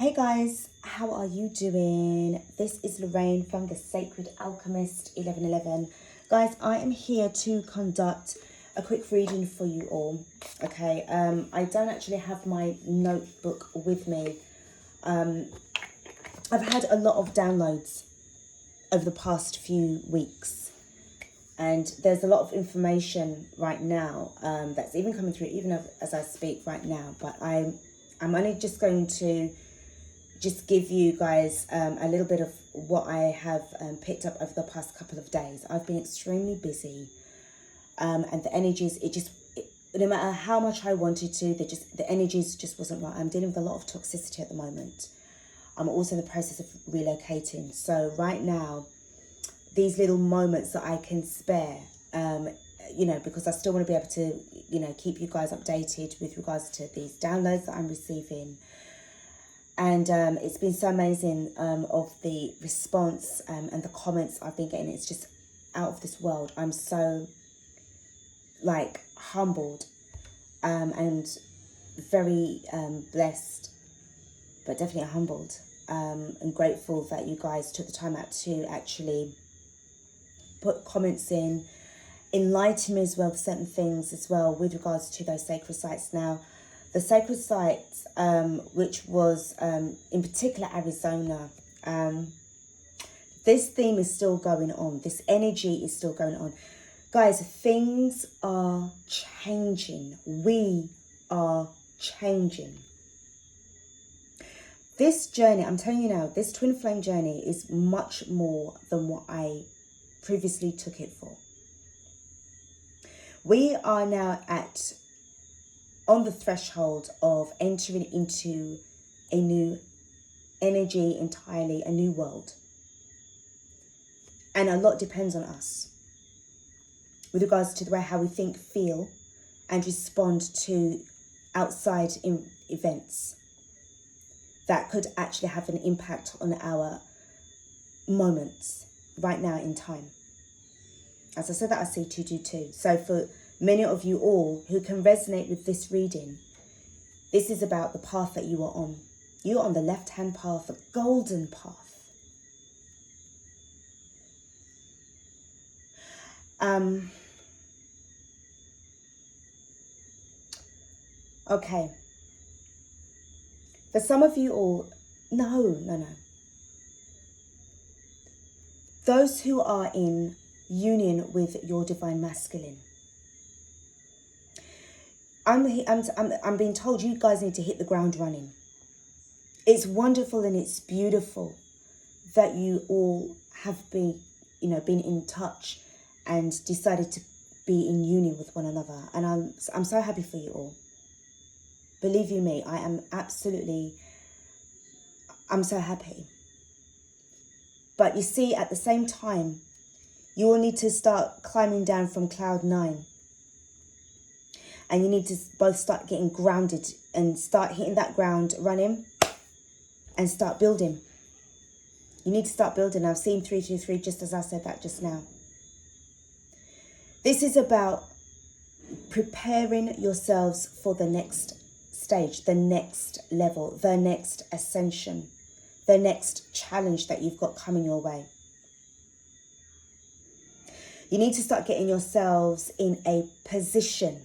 Hey guys, how are you doing? This is Lorraine from the Sacred Alchemist 1111. Guys, I am here to conduct a quick reading for you all. Okay, I don't actually have my notebook with me. I've had a lot of downloads over the past few weeks, and there's a lot of information right now that's even coming through, even as I speak right now. But I'm only just going to give you guys a little bit of what I have picked up over the past couple of days. I've been extremely busy, and the energies, no matter how much I wanted to, the energies just wasn't right. I'm dealing with a lot of toxicity at the moment. I'm also in the process of relocating. So right now, these little moments that I can spare, because I still want to be able to, keep you guys updated with regards to these downloads that I'm receiving. And it's been so amazing of the response and the comments I've been getting. It's just out of this world. I'm so humbled and very blessed, but definitely humbled and grateful that you guys took the time out to actually put comments in, enlighten me as well, certain things as well with regards to those sacred sites. Now, the sacred sites, which was in particular Arizona, this theme is still going on. This energy is still going on. Guys, things are changing. We are changing. This journey, I'm telling you now, this twin flame journey is much more than what I previously took it for. We are now on the threshold of entering into a new energy entirely, a new world. And a lot depends on us with regards to the way how we think, feel, and respond to outside events that could actually have an impact on our moments right now in time. As I said that, I see 222. So for many of you all who can resonate with this reading, this is about the path that you are on. You're on the left-hand path, the golden path. Okay. For some of you all, no. Those who are in union with your divine masculine, I'm being told you guys need to hit the ground running. It's wonderful and it's beautiful that you all have been in touch and decided to be in union with one another. And I'm so happy for you all. Believe you me, I'm so happy. But you see, at the same time, you all need to start climbing down from cloud 9. And you need to both start getting grounded and start hitting that ground running and start building. You need to start building. I've seen 323 just as I said that just now. This is about preparing yourselves for the next stage, the next level, the next ascension, the next challenge that you've got coming your way. You need to start getting yourselves in a position,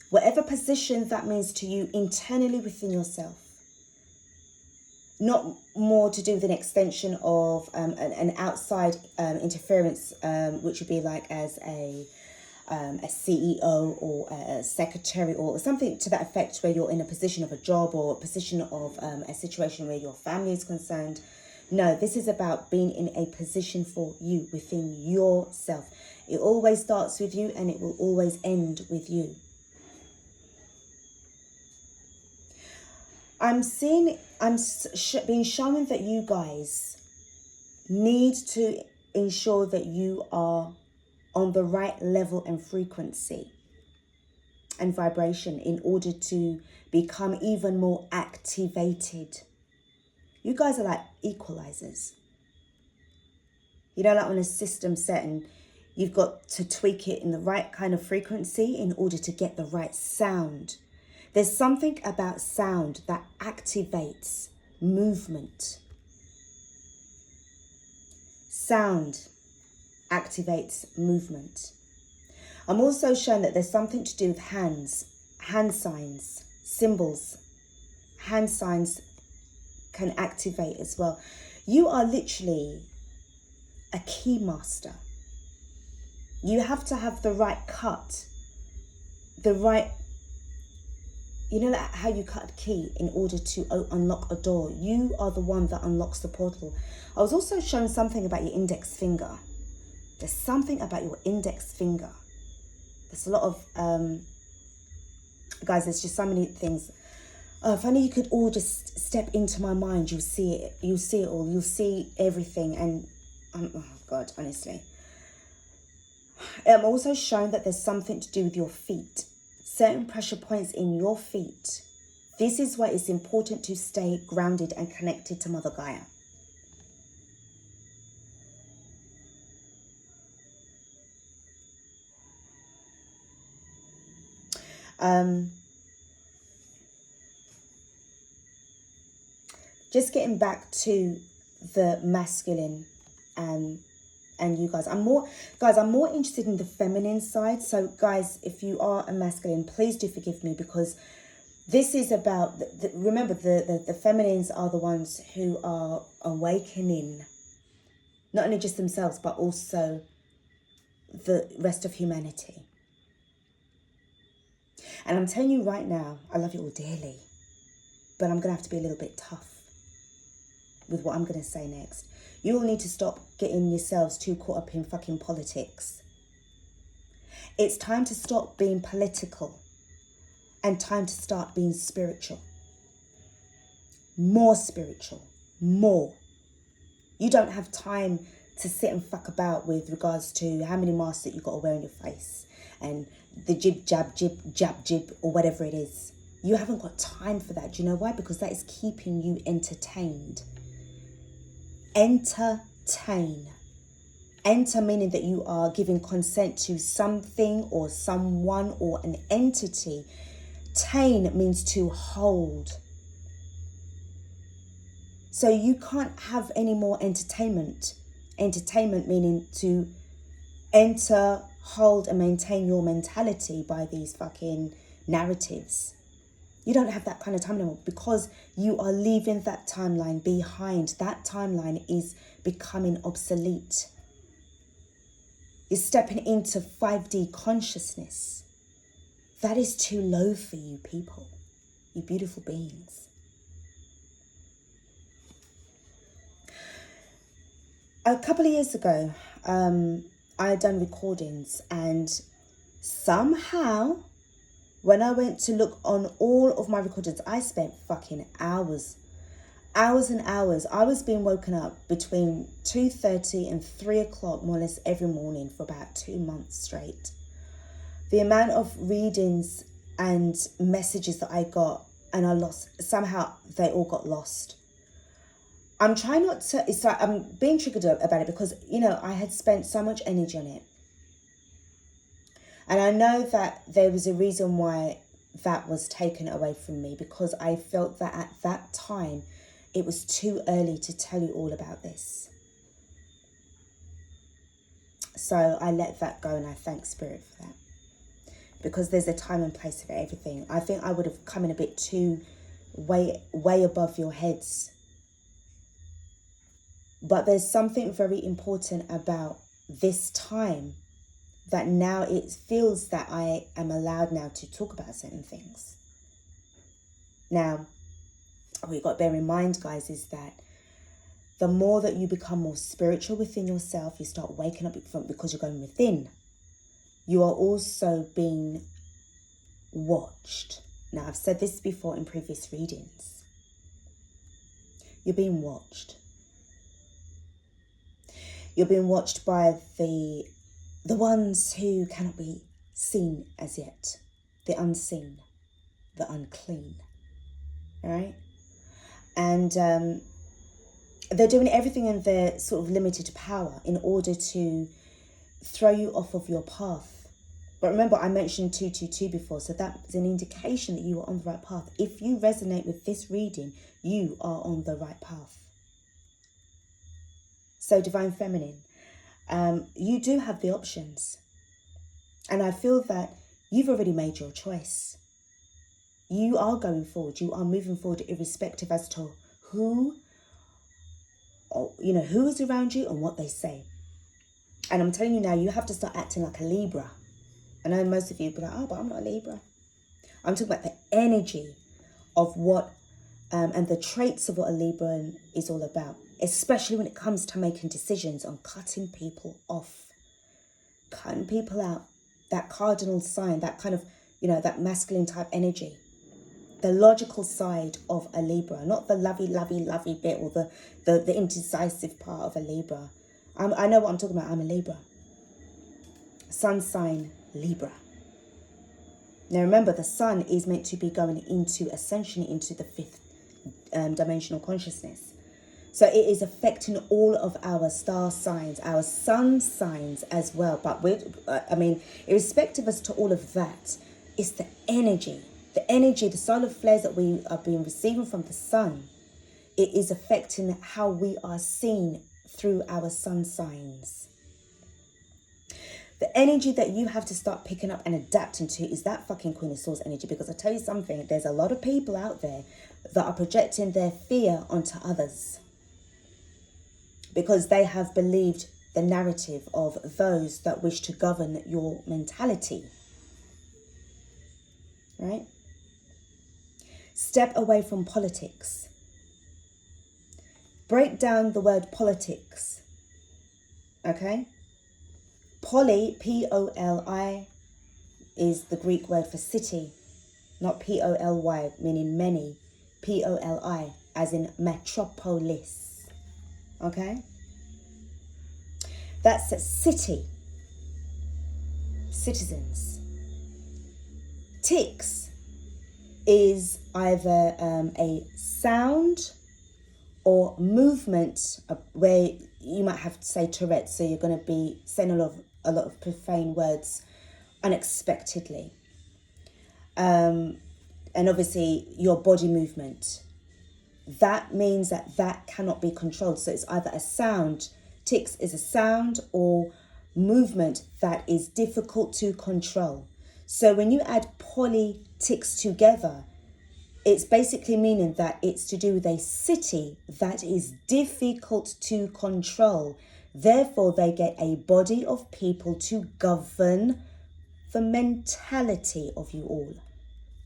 whatever position that means to you internally within yourself. Not more to do with an extension of an outside interference, which would be like as a CEO or a secretary or something to that effect, where you're in a position of a job or a position of a situation where your family is concerned. No, this is about being in a position for you within yourself. It always starts with you and it will always end with you. I'm being shown that you guys need to ensure that you are on the right level and frequency and vibration in order to become even more activated. You guys are like equalizers. You know, like when a system's set and you've got to tweak it in the right kind of frequency in order to get the right sound. There's something about sound that activates movement. Sound activates movement. I'm also shown that there's something to do with hands, hand signs, symbols. Hand signs can activate as well. You are literally a key master. You have to have the right cut, the right, you know how you cut a key in order to unlock a door. You are the one that unlocks the portal. I was also shown something about your index finger. There's something about your index finger. There's a lot of, guys, there's just so many things. If only you could all just step into my mind, you'll see it. You'll see it all. You'll see everything. And, oh God, honestly. I'm also shown that there's something to do with your feet. Certain pressure points in your feet. This is why it's important to stay grounded and connected to Mother Gaia. Just getting back to the masculine and you guys, I'm more interested in the feminine side. So guys, if you are a masculine, please do forgive me, because this is about remember the feminines are the ones who are awakening, not only just themselves but also the rest of humanity. And I'm telling you right now, I love you all dearly, but I'm gonna have to be a little bit tough with what I'm gonna say next. You all need to stop getting yourselves too caught up in fucking politics. It's time to stop being political and time to start being spiritual. More spiritual, more. You don't have time to sit and fuck about with regards to how many masks that you got to wear on your face and the jib, jab, or whatever it is. You haven't got time for that. Do you know why? Because that is keeping you entertained. Entertain. Enter meaning that you are giving consent to something or someone or an entity. Tain means to hold. So you can't have any more entertainment. Entertainment meaning to enter, hold and maintain your mentality by these fucking narratives. You don't have that kind of time anymore because you are leaving that timeline behind. That timeline is becoming obsolete. You're stepping into 5D consciousness. That is too low for you people, you beautiful beings. A couple of years ago, I had done recordings, and somehow when I went to look on all of my recordings, I spent fucking hours and hours. I was being woken up between 2:30 and 3 o'clock more or less every morning for about 2 months straight. The amount of readings and messages that I got, and I lost, somehow they all got lost. I'm trying not to, it's like I'm being triggered about it because, you know, I had spent so much energy on it. And I know that there was a reason why that was taken away from me, because I felt that at that time, it was too early to tell you all about this. So I let that go, and I thank Spirit for that. Because there's a time and place for everything. I think I would have come in a bit too way above your heads. But there's something very important about this time, that now it feels that I am allowed now to talk about certain things. Now, what you've got to bear in mind, guys, is that the more that you become more spiritual within yourself, you start waking up because you're going within. You are also being watched. Now, I've said this before in previous readings. You're being watched. You're being watched by the ones who cannot be seen as yet. The unseen. The unclean. All right? And they're doing everything in their sort of limited power in order to throw you off of your path. But remember, I mentioned 222 before, so that's an indication that you are on the right path. If you resonate with this reading, you are on the right path. So Divine Feminine, you do have the options. And I feel that you've already made your choice. You are going forward. You are moving forward irrespective as to who is around you and what they say. And I'm telling you now, you have to start acting like a Libra. I know most of you be like, oh, but I'm not a Libra. I'm talking about the energy of what, and the traits of what a Libra is all about. Especially when it comes to making decisions on cutting people off. Cutting people out. That cardinal sign, that kind of, that masculine type energy. The logical side of a Libra, not the lovey bit or the indecisive part of a Libra. I know what I'm talking about. I'm a Libra. Sun sign Libra. Now remember, the sun is meant to be going into ascension into the fifth dimensional consciousness. So it is affecting all of our star signs, our sun signs as well. But irrespective as to all of that, it's the energy, the solar flares that we are being receiving from the sun. It is affecting how we are seen through our sun signs. The energy that you have to start picking up and adapting to is that fucking Queen of Swords energy. Because I tell you something, there's a lot of people out there that are projecting their fear onto others. Because they have believed the narrative of those that wish to govern your mentality. Right? Step away from politics. Break down the word politics. Okay? Poli, P-O-L-I, is the Greek word for city. Not P-O-L-Y, meaning many. P-O-L-I, as in metroPOLIs. Okay? That's a city. Citizens. Tics is either a sound or movement where you might have to say tourettes. So you're going to be saying a lot of profane words unexpectedly. And obviously your body movement. That means that cannot be controlled. So it's either a sound, tics is a sound, or movement that is difficult to control. So when you add politics together, it's basically meaning that it's to do with a city that is difficult to control. Therefore, they get a body of people to govern the mentality of you all.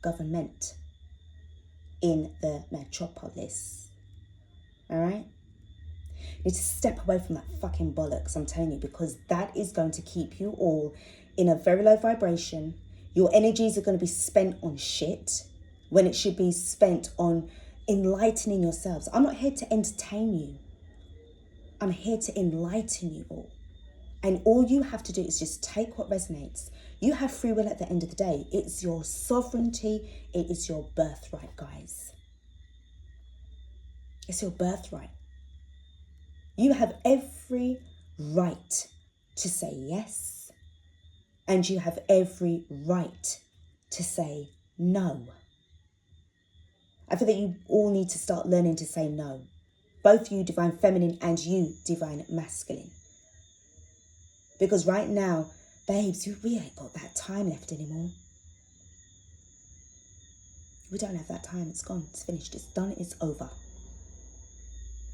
Government in the metropolis. All right? You need to step away from that fucking bollocks, I'm telling you, because that is going to keep you all in a very low vibration. Your energies are going to be spent on shit when it should be spent on enlightening yourselves. I'm not here to entertain you. I'm here to enlighten you all. And all you have to do is just take what resonates. You have free will at the end of the day. It's your sovereignty. It is your birthright, guys. It's your birthright. You have every right to say yes. And you have every right to say no. I feel that you all need to start learning to say no. Both you, Divine Feminine, and you, Divine Masculine. Because right now, babes, we ain't got that time left anymore. We don't have that time. It's gone. It's finished. It's done. It's over.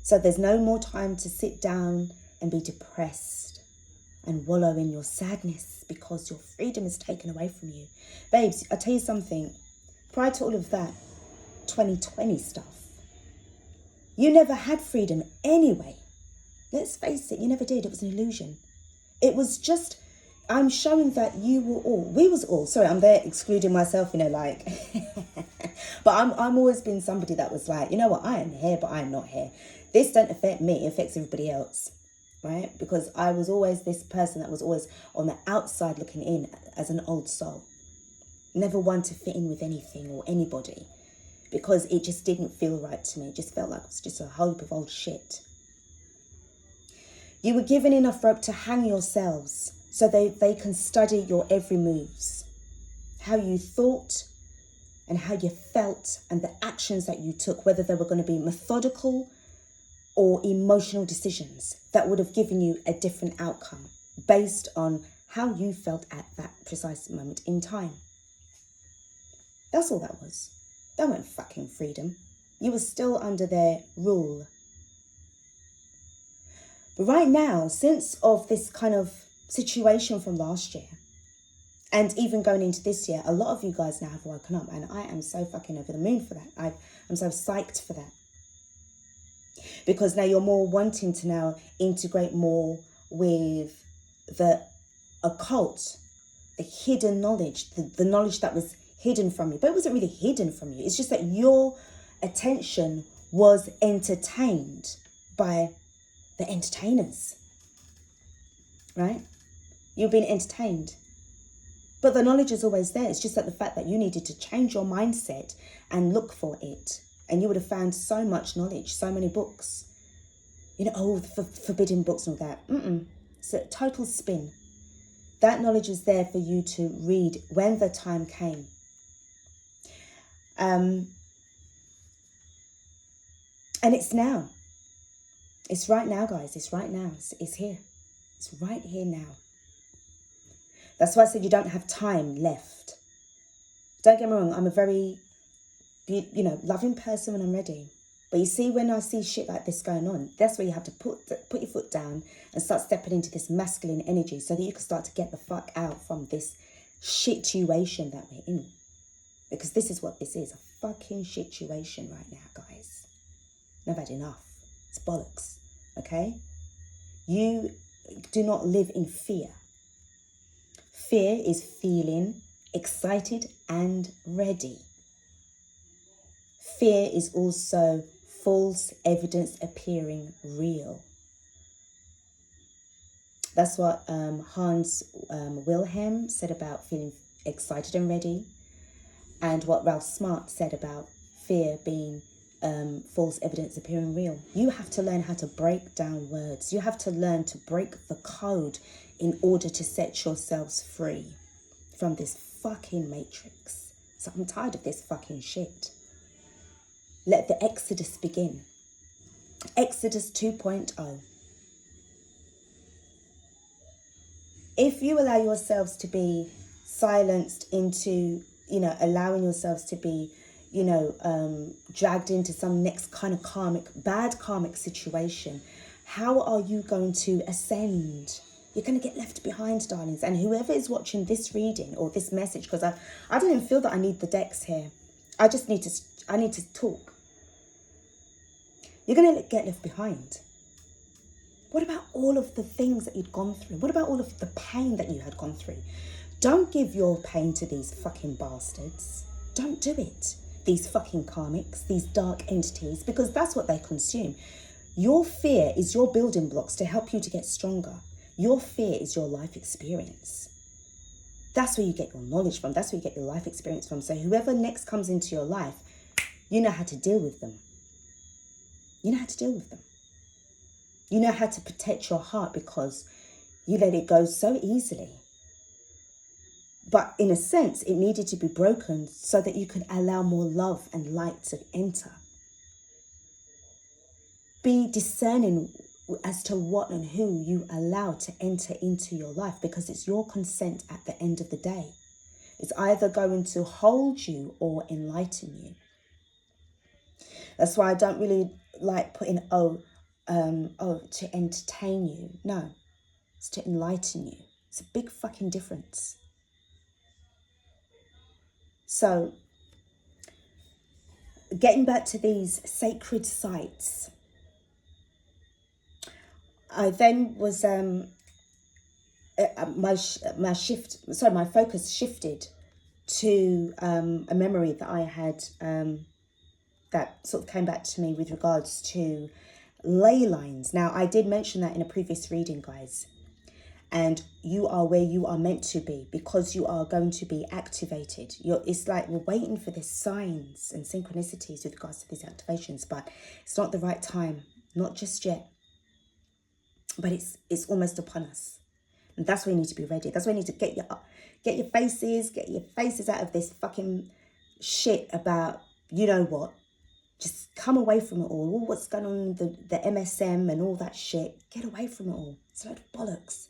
So there's no more time to sit down and be depressed and wallow in your sadness because your freedom is taken away from you. Babes, I'll tell you something. Prior to all of that 2020 stuff, you never had freedom anyway. Let's face it, you never did. It was an illusion. It was just, I'm showing that we was all, sorry, I'm there excluding myself, like, but I'm always been somebody that was like, you know what, I am here, but I am not here. This don't affect me, it affects everybody else, right? Because I was always this person that was always on the outside looking in as an old soul. Never one to fit in with anything or anybody because it just didn't feel right to me. It just felt like it was just a whole heap of old shit. You were given enough rope to hang yourselves So they can study your every moves, how you thought and how you felt, and the actions that you took, whether they were going to be methodical or emotional decisions that would have given you a different outcome based on how you felt at that precise moment in time. That's all that was. That wasn't fucking freedom. You were still under their rule. But right now, since of this kind of situation from last year, and even going into this year, a lot of you guys now have woken up, and I am so fucking over the moon for that. I'm so psyched for that. Because now you're more wanting to now integrate more with the occult, the hidden knowledge, the knowledge that was hidden from you. But it wasn't really hidden from you. It's just that your attention was entertained by the entertainers, right? You've been entertained. But the knowledge is always there. It's just that the fact that you needed to change your mindset and look for it. And you would have found so much knowledge, so many books. You know, oh, the forbidden books and all that. It's a total spin. That knowledge is there for you to read when the time came. And it's now. It's right now, guys. It's right now. It's here. It's right here now. That's why I said you don't have time left. Don't get me wrong. I'm a very, loving person when I'm ready. But you see, when I see shit like this going on, that's where you have to put your foot down and start stepping into this masculine energy so that you can start to get the fuck out from this situation that we're in. Because this is what this is, a fucking situation right now, guys. I've had enough. It's bollocks, okay? You do not live in fear. Fear is feeling excited and ready. Fear is also false evidence appearing real. That's what Hans Wilhelm said about feeling excited and ready, and what Ralph Smart said about fear being false evidence appearing real. You have to learn how to break down words. You have to learn to break the code in order to set yourselves free from this fucking matrix. So I'm tired of this fucking shit. Let the Exodus begin. Exodus 2.0. If you allow yourselves to be silenced into, allowing yourselves to be, dragged into some next kind of bad karmic situation, how are you going to ascend? You're going to get left behind, darlings. And whoever is watching this reading or this message, because I don't even feel that I need the decks here. I need to talk. You're going to get left behind. What about all of the things that you'd gone through? What about all of the pain that you had gone through? Don't give your pain to these fucking bastards. Don't do it. These fucking karmics, these dark entities, because that's what they consume. Your fear is your building blocks to help you to get stronger. Your fear is your life experience. That's where you get your knowledge from. That's where you get your life experience from. So whoever next comes into your life, you know how to deal with them. You know how to deal with them. You know how to protect your heart because you let it go so easily. But in a sense, it needed to be broken so that you could allow more love and light to enter. Be discerning as to what and who you allow to enter into your life, because it's your consent at the end of the day. It's either going to hold you or enlighten you. That's why I don't really like putting to entertain you. No, it's to enlighten you. It's a big fucking difference. So, getting back to these sacred sites, I then was my focus shifted to a memory that I had that sort of came back to me with regards to ley lines. Now, I did mention that in a previous reading, guys. And you are where you are meant to be because you are going to be activated. It's like we're waiting for the signs and synchronicities with regards to these activations, but it's not the right time, not just yet. But it's almost upon us. And that's why you need to be ready. That's why you need to get your faces out of this fucking shit about you know what. Just come away from it all what's going on, the MSM and all that shit. Get away from it all. It's a load of bollocks.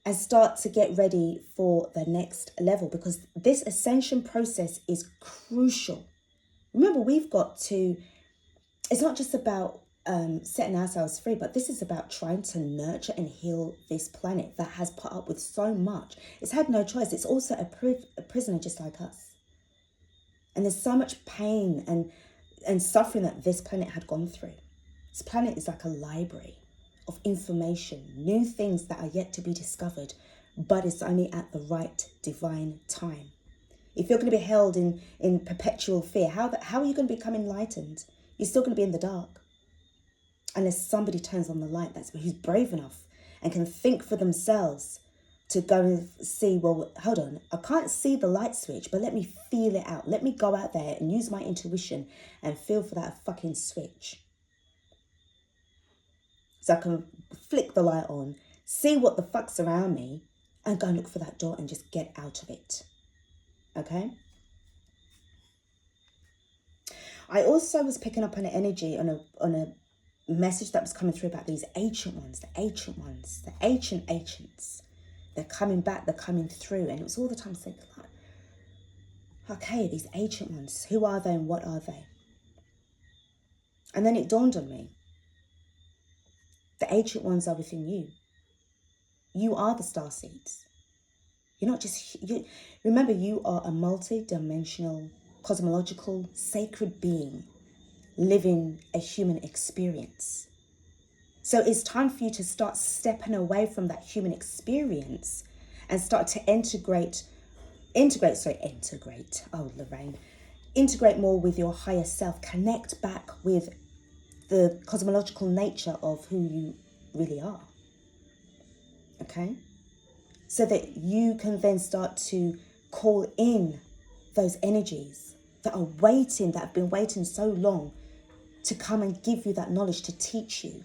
And start to get ready for the next level, because this ascension process is crucial. Remember, we've got to, it's not just about setting ourselves free, but this is about trying to nurture and heal this planet that has put up with so much. It's had no choice. It's also a prisoner just like us. And there's so much pain and suffering that this planet had gone through. This planet is like a library of information, new things that are yet to be discovered, but it's only at the right divine time. If you're going to be held in perpetual fear, how are you going to become enlightened? You're still going to be in the dark. Unless somebody turns on the light who's brave enough and can think for themselves to go and see, well, hold on, I can't see the light switch, but let me feel it out. Let me go out there and use my intuition and feel for that fucking switch. So I can flick the light on, see what the fuck's around me, and go and look for that door and just get out of it. Okay? I also was picking up on an energy, on a message that was coming through about these ancient ones, the ancients. They're coming back, they're coming through. And it was all the time thinking like, okay, these ancient ones, who are they and what are they? And then it dawned on me. The ancient ones are within you. You are the star seeds. You're not just, remember, you are a multi-dimensional, cosmological, sacred being living a human experience. So it's time for you to start stepping away from that human experience and start to integrate more with your higher self. Connect back with the cosmological nature of who you really are. Okay? So that you can then start to call in those energies that are waiting, that have been waiting so long to come and give you that knowledge, to teach you.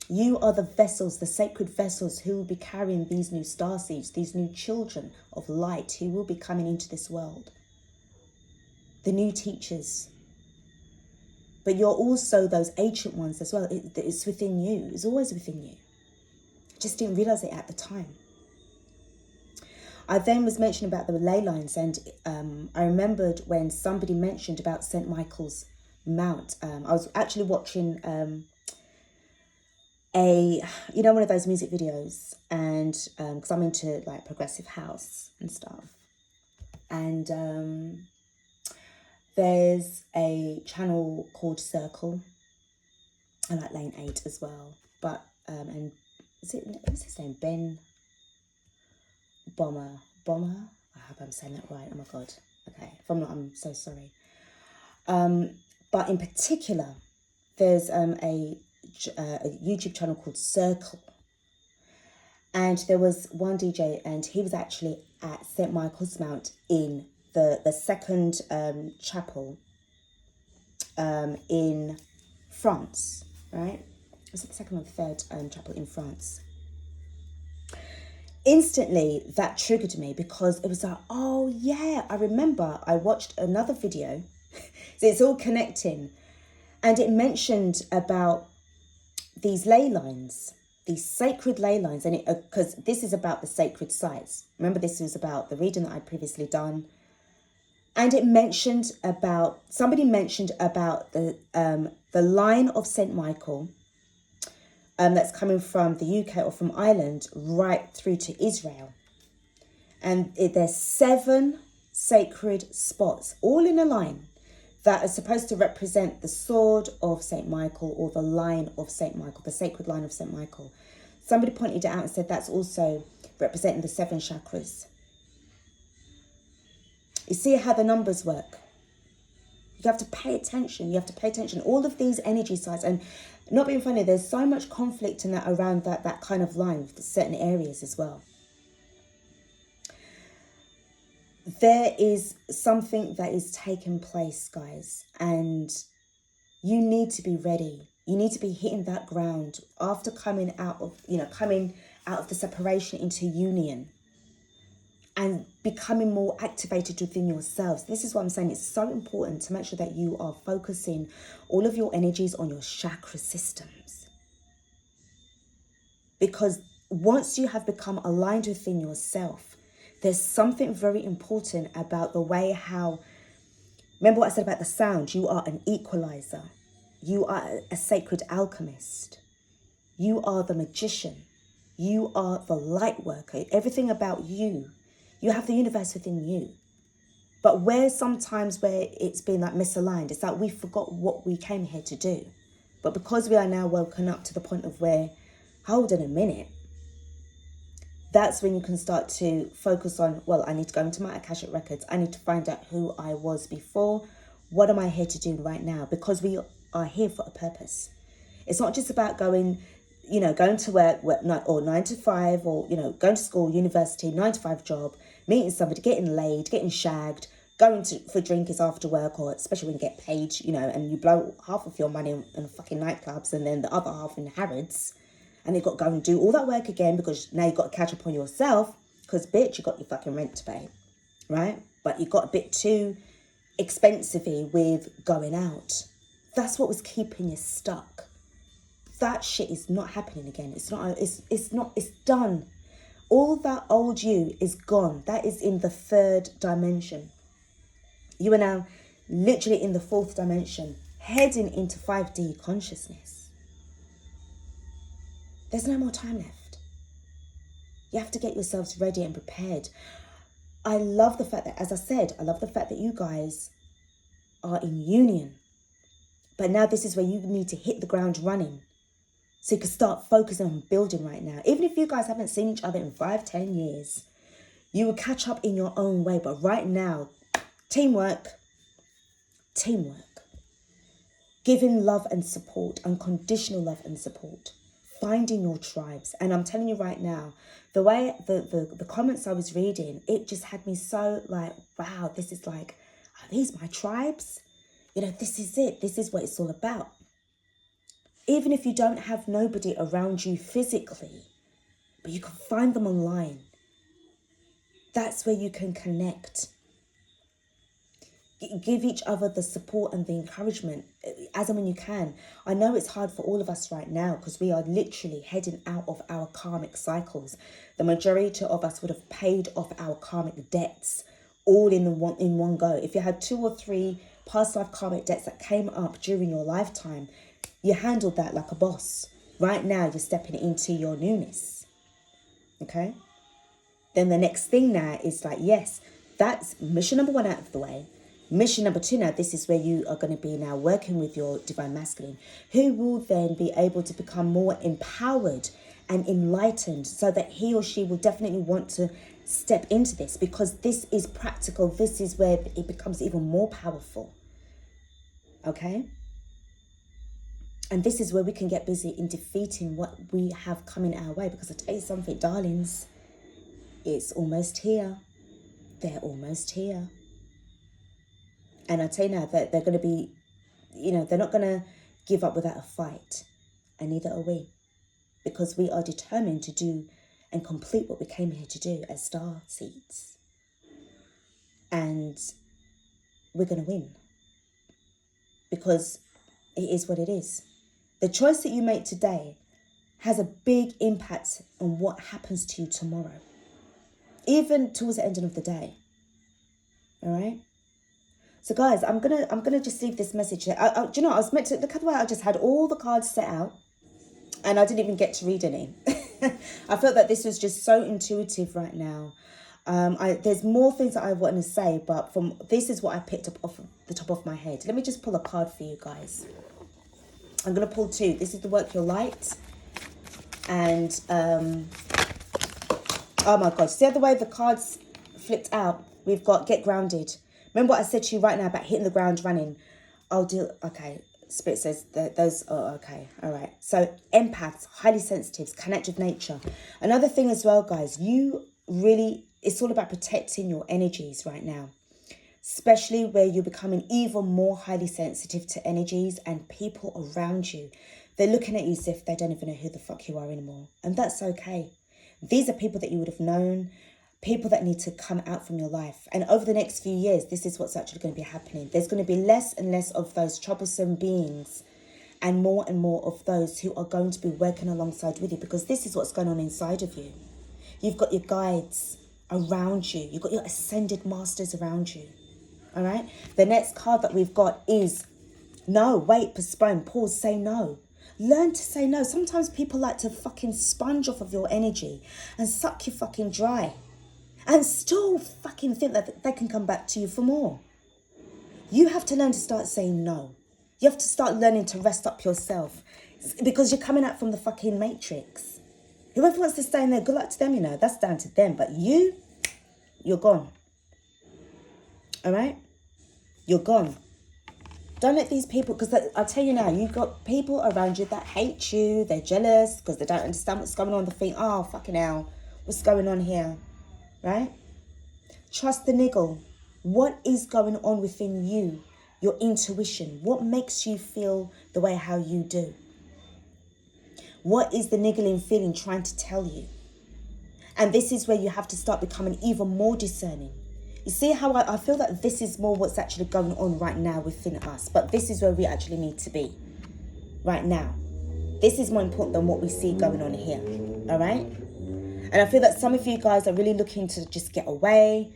You are the vessels, the sacred vessels who will be carrying these new starseeds, these new children of light who will be coming into this world. The new teachers. But you're also those ancient ones as well. It's within you. It's always within you. I just didn't realize it at the time. I then was mentioning about the ley lines, and I remembered when somebody mentioned about St. Michael's Mount. I was actually watching one of those music videos, and because I'm into like progressive house and stuff, and there's a channel called Circle. I like Lane 8 as well, but and what's his name? Ben Bomber. I hope I'm saying that right. Oh my god. Okay, if I'm not, I'm so sorry. But in particular, there's a YouTube channel called Circle, and there was one DJ, and he was actually at St. Michael's Mount in the second chapel in France, right? Was it the second or third chapel in France? Instantly, that triggered me, because it was like, oh yeah, I remember I watched another video. So it's all connecting, and it mentioned about these ley lines, these sacred ley lines, and because this is about the sacred sites. Remember, this was about the reading that I'd previously done, and somebody mentioned about the line of St. Michael, that's coming from the UK or from Ireland right through to Israel, and there's 7 sacred spots all in a line that are supposed to represent the sword of St. Michael, or the line of St. Michael, the sacred line of St. Michael. Somebody pointed it out and said that's also representing the 7 chakras. You see how the numbers work? You have to pay attention. You have to pay attention. All of these energy sites, and not being funny, there's so much conflict in that around that kind of line with certain areas as well. There is something that is taking place, guys, and you need to be ready You need to be hitting that ground after coming out of, coming out of the separation into union and becoming more activated within yourselves. This is what I'm saying. It's so important to make sure that you are focusing all of your energies on your chakra systems. Because once you have become aligned within yourself, there's something very important about the way how, remember what I said about the sound? You are an equalizer. You are a sacred alchemist. You are the magician. You are the light worker. Everything about you. You have the universe within you. But where it's been like misaligned, it's like we forgot what we came here to do. But because we are now woken up to the point of where, hold on a minute, that's when you can start to focus on, well, I need to go into my Akashic records. I need to find out who I was before. What am I here to do right now? Because we are here for a purpose. It's not just about going to work or 9 to 5 or, going to school, university, 9 to 5 job, meeting somebody, getting laid, getting shagged, going for drinkers after work, or especially when you get paid, and you blow half of your money in fucking nightclubs and then the other half in Harrods. And you've got to go and do all that work again because now you've got to catch up on yourself because, bitch, you got your fucking rent to pay, right? But you got a bit too expensive-y with going out. That's what was keeping you stuck. That shit is not happening again. It's done. All that old you is gone. That is in the 3rd dimension. You are now literally in the 4th dimension, heading into 5D consciousness. There's no more time left. You have to get yourselves ready and prepared. I love the fact that, as I said, you guys are in union. But now this is where you need to hit the ground running. So you can start focusing on building right now. Even if you guys haven't seen each other in 5-10 years, you will catch up in your own way. But right now, teamwork. Giving love and support, unconditional love and support. Finding your tribes. And I'm telling you right now, the way the comments I was reading, it just had me so like, wow, this is like, are these my tribes? This is it. This is what it's all about. Even if you don't have nobody around you physically, but you can find them online. That's where you can connect. Give each other the support and the encouragement as and when you can. I know it's hard for all of us right now because we are literally heading out of our karmic cycles. The majority of us would have paid off our karmic debts all in one go. If you had 2 or 3 past life karmic debts that came up during your lifetime, you handled that like a boss. Right now, you're stepping into your newness. Okay? Then the next thing now is like, yes, that's mission number 1 out of the way. Mission number 2 now, this is where you are going to be now working with your divine masculine, who will then be able to become more empowered and enlightened so that he or she will definitely want to step into this because this is practical. This is where it becomes even more powerful. Okay? And this is where we can get busy in defeating what we have coming our way. Because I tell you something, darlings, it's almost here. They're almost here. And I tell you now that they're going to be, they're not going to give up without a fight. And neither are we. Because we are determined to do and complete what we came here to do as star seeds. And we're going to win. Because it is what it is. The choice that you make today has a big impact on what happens to you tomorrow. Even towards the ending of the day. All right? So guys, I'm gonna just leave this message here. Do you know, I was meant to, look at the way I just had all the cards set out and I didn't even get to read any. I felt that this was just so intuitive right now. There's more things that I want to say, but this is what I picked up off the top of my head. Let me just pull a card for you guys. I'm going to pull 2. This is the Work Your Light. And, oh my God. See the way the cards flipped out? We've got Get Grounded. Remember what I said to you right now about hitting the ground running? Okay. Spirit says that those are okay. All right. So empaths, highly sensitives, connect with nature. Another thing as well, guys, it's all about protecting your energies right now. especially where you're becoming even more highly sensitive to energies and people around you. They're looking at you as if they don't even know who the fuck you are anymore. And that's okay. These are people that you would have known, people that need to come out from your life. And over the next few years, this is what's actually going to be happening. There's going to be less and less of those troublesome beings and more of those who are going to be working alongside with you, because this is what's going on inside of you. You've got your guides around you. You've got your ascended masters around you. All right. The next card that we've got is no, wait, postpone, pause, say no. Learn to say no. Sometimes people like to fucking sponge off of your energy and suck you fucking dry and still fucking think that they can come back to you for more. You have to learn to start saying no. You have to start learning to rest up yourself, because you're coming out from the fucking matrix. Whoever wants to stay in there, good luck to them, you know. That's down to them. But you're gone. All right? You're gone. Don't let these people, because I'll tell you now, you've got people around you that hate you. They're jealous because they don't understand what's going on. They think, oh, fucking hell, what's going on here? Right? Trust the niggle. What is going on within you? Your intuition. What makes you feel the way how you do? What is the niggling feeling trying to tell you? And this is where you have to start becoming even more discerning. You see how I feel that this is more what's actually going on right now within us. But this is where we actually need to be right now. This is more important than what we see going on here. All right? And I feel that some of you guys are really looking to just get away,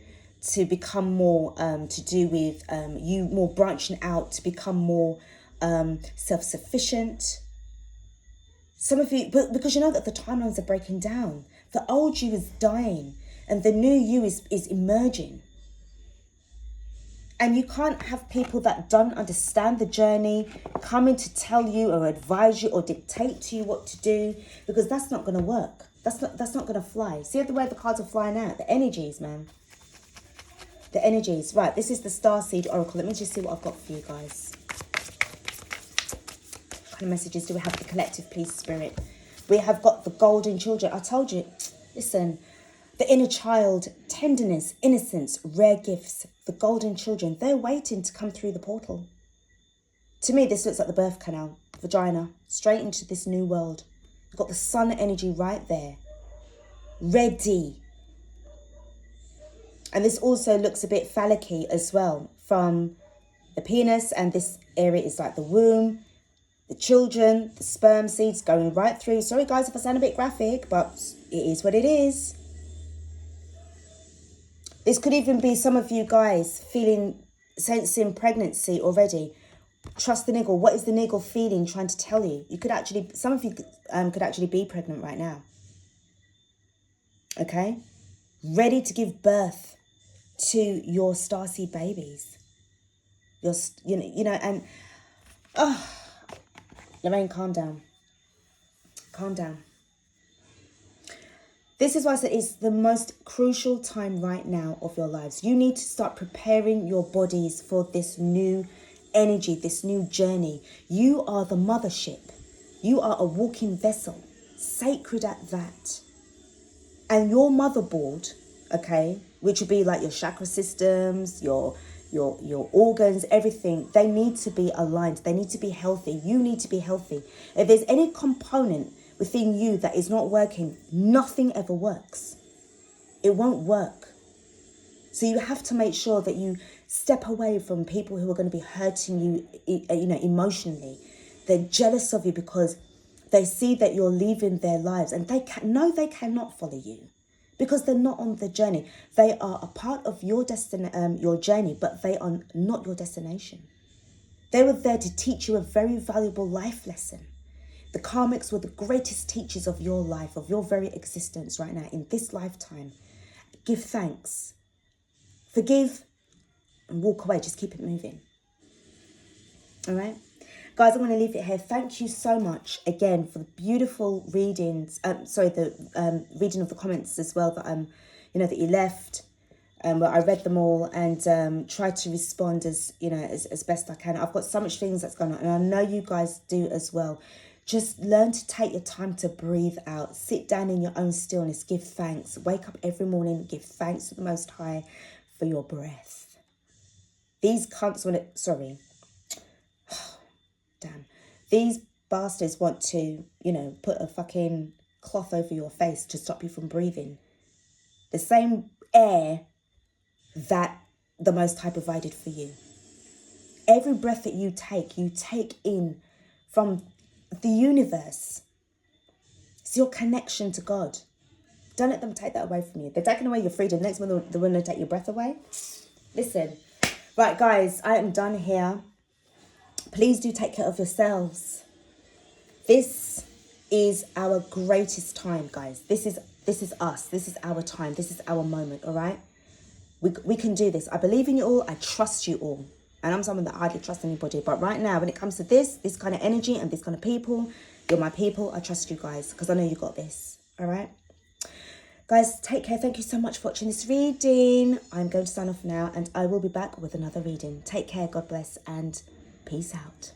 to become more, to do with you more branching out, to become more self-sufficient. Some of you, but because you know that the timelines are breaking down. The old you is dying and the new you is emerging. And you can't have people that don't understand the journey coming to tell you or advise you or dictate to you what to do, because that's not going to work. That's not going to fly. See the way the cards are flying out? The energies, man. The energies. Right, this is the Starseed Oracle. Let me just see what I've got for you guys. What kind of messages do we have? The collective, please, Spirit. We have got the golden children. I told you, listen, the inner child, tenderness, innocence, rare gifts, the golden children, they're waiting to come through the portal. To me, this looks like the birth canal, vagina, straight into this new world. You've got the sun energy right there, ready. And this also looks a bit phallic-y as well, from the penis, and this area is like the womb, the children, the sperm seeds going right through. Sorry guys if I sound a bit graphic, but it is what it is. This could even be some of you guys sensing pregnancy already. Trust the niggle. What is the niggle feeling trying to tell you? You could actually, some of you could actually be pregnant right now. Okay? Ready to give birth to your starseed babies. And Lorraine, calm down. Calm down. This is why I said it's the most crucial time right now of your lives. You need to start preparing your bodies for this new energy, this new journey. You are the mothership. You are a walking vessel, sacred at that. And your motherboard, okay, which would be like your chakra systems, your organs, everything, they need to be aligned. They need to be healthy. You need to be healthy. If there's any component within you that is not working, nothing ever works. It won't work. So you have to make sure that you step away from people who are going to be hurting you, emotionally. They're jealous of you because they see that you're leaving their lives, and they cannot follow you because they're not on the journey. They are a part of your your journey, but they are not your destination. They were there to teach you a very valuable life lesson. The Karmics were the greatest teachers of your life, of your very existence right now, in this lifetime. Give thanks. Forgive and walk away. Just keep it moving. All right? Guys, I'm going to leave it here. Thank you so much again for the beautiful readings. The reading of the comments as well that that you left. Where I read them all and tried to respond as best I can. I've got so much things that's going on, and I know you guys do as well. Just learn to take your time to breathe out. Sit down in your own stillness. Give thanks. Wake up every morning. Give thanks to the Most High for your breath. These cunts want it, sorry. Damn. These bastards want to, you know, put a fucking cloth over your face to stop you from breathing. The same air that the Most High provided for you. Every breath that you take in from the universe. It's your connection to God. Don't let them take that away from you. They're taking away your freedom. Next one, they're going to take your breath away. Listen. Right, guys, I am done here. Please do take care of yourselves. This is our greatest time, guys. This is us. This is our time. This is our moment, all right? We can do this. I believe in you all. I trust you all. And I'm someone that hardly trusts anybody. But right now, when it comes to this kind of energy and this kind of people, you're my people. I trust you guys because I know you got this, all right? Guys, take care. Thank you so much for watching this reading. I'm going to sign off now and I will be back with another reading. Take care. God bless and peace out.